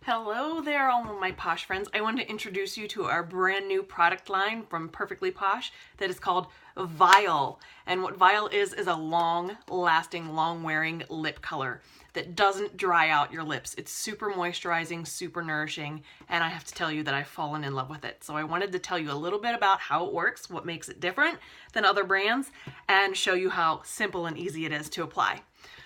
Hello there, all of my Posh friends. I wanted to introduce you to our brand new product line from Perfectly Posh that is called Vial. And what Vial is a long-lasting, long-wearing lip color that doesn't dry out your lips. It's super moisturizing, super nourishing, and I have to tell you that I've fallen in love with it. So I wanted to tell you a little bit about how it works, what makes it different than other brands, and show you how simple and easy it is to apply.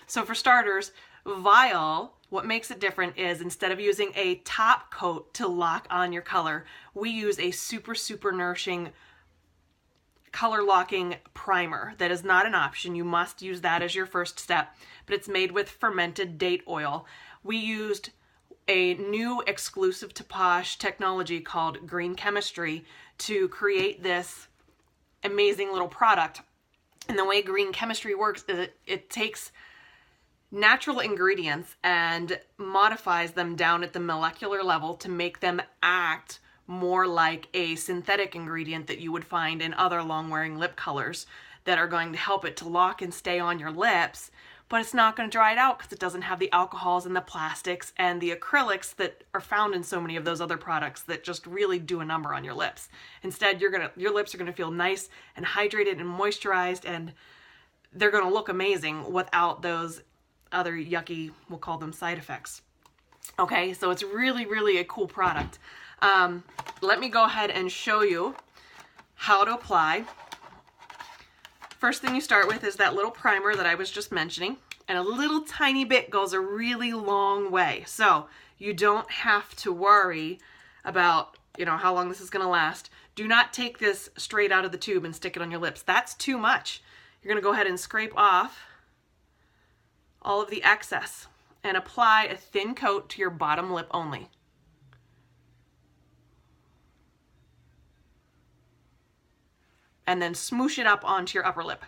So for starters, Vial, what makes it different is instead of using a top coat to lock on your color, we use a super nourishing color locking primer. That is not an option. You must use that as your first step, but it's made with fermented date oil. We used a new exclusive to Posh technology called green chemistry to create this amazing little product. And the way green chemistry works is it takes natural ingredients and modifies them down at the molecular level to make them act more like a synthetic ingredient that you would find in other long-wearing lip colors that are going to help it to lock and stay on your lips, but it's not going to dry it out because it doesn't have the alcohols and the plastics and the acrylics that are found in so many of those other products that just really do a number on your lips. Instead, your lips are going to feel nice and hydrated and moisturized, and they're going to look amazing without those other yucky, we'll call them side effects. Okay, so it's really a cool product. Let me go ahead and show you how to apply. First thing you start with is that little primer that I was just mentioning, and a little tiny bit goes a really long way. So you don't have to worry about, how long this is going to last. Do not take this straight out of the tube and stick it on your lips. That's too much. You're going to go ahead and scrape off all of the excess and apply a thin coat to your bottom lip only. And then smoosh it up onto your upper lip.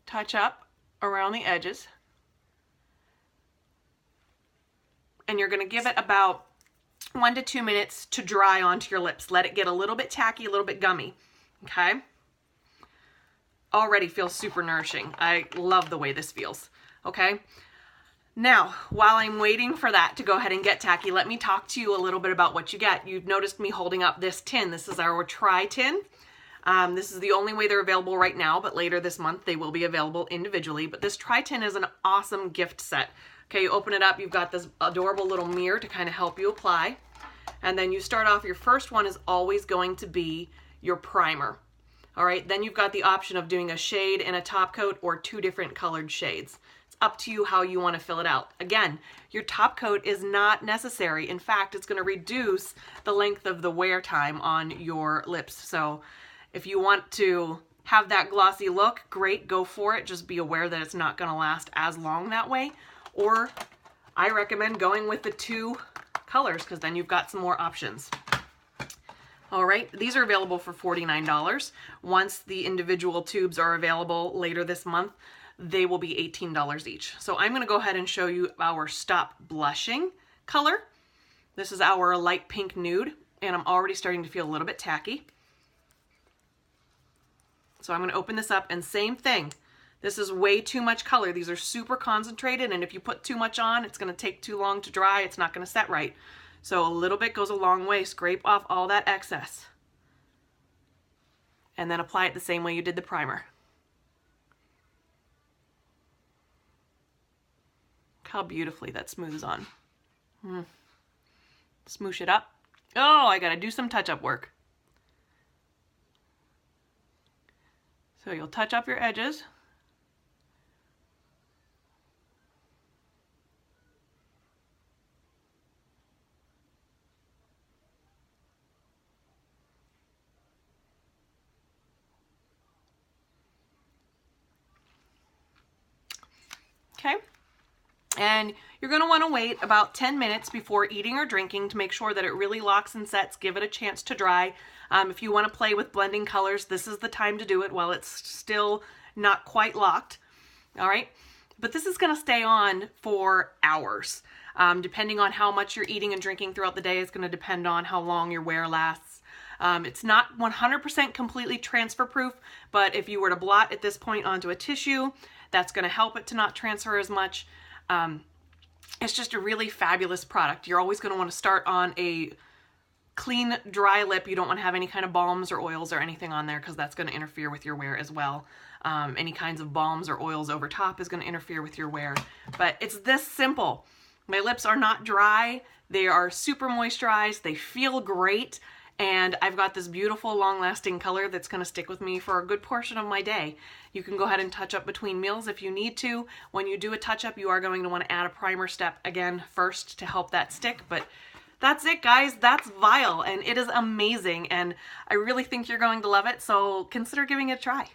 Touch up around the edges. And you're going to give it about 1 to 2 minutes to dry onto your lips. Let it get a little bit tacky, a little bit gummy. Okay? Already feels super nourishing. I love the way this feels. Okay? Now, while I'm waiting for that to go ahead and get tacky, let me talk to you a little bit about what you get. You've noticed me holding up this tin. This is our Try tin. This is the only way they're available right now, but later this month they will be available individually. But this Try tin is an awesome gift set. Okay, you open it up, you've got this adorable little mirror to kind of help you apply. And then you start off, your first one is always going to be your primer. All right, then you've got the option of doing a shade and a top coat or 2 different colored shades. It's up to you how you want to fill it out. Again, your top coat is not necessary. In fact, it's going to reduce the length of the wear time on your lips. So if you want to have that glossy look, great, go for it. Just be aware that it's not going to last as long that way. Or I recommend going with the 2 colors because then you've got some more options. All right, these are available for $49. Once the individual tubes are available later this month, they will be $18 each. So I'm going to go ahead and show you our Stop Blushing color. This is our light pink nude, and I'm already starting to feel a little bit tacky. So I'm going to open this up, and same thing. This is way too much color. These are super concentrated, and if you put too much on, it's going to take too long to dry. It's not going to set right. So a little bit goes a long way. Scrape off all that excess. And then apply it the same way you did the primer. Look how beautifully that smooths on. Smoosh it up. Oh, I gotta do some touch-up work. So you'll touch up your edges. Okay, and you're going to want to wait about 10 minutes before eating or drinking to make sure that it really locks and sets. Give it a chance to dry. If you want to play with blending colors, this is the time to do it while it's still not quite locked. All right, but this is going to stay on for hours. Depending on how much you're eating and drinking throughout the day is going to depend on how long your wear lasts. It's not 100% completely transfer proof, but if you were to blot at this point onto a tissue, that's going to help it to not transfer as much. It's just a really fabulous product. You're always going to want to start on a clean, dry lip. You don't want to have any kind of balms or oils or anything on there because that's going to interfere with your wear as well. Any kinds of balms or oils over top is going to interfere with your wear. But it's this simple. My lips are not dry. They are super moisturized. They feel great. And I've got this beautiful long-lasting color that's going to stick with me for a good portion of my day. You can go ahead and touch up between meals if you need to. When you do a touch-up, you are going to want to add a primer step again first to help that stick. But that's it, guys. That's Vial, and it is amazing. And I really think you're going to love it, so consider giving it a try.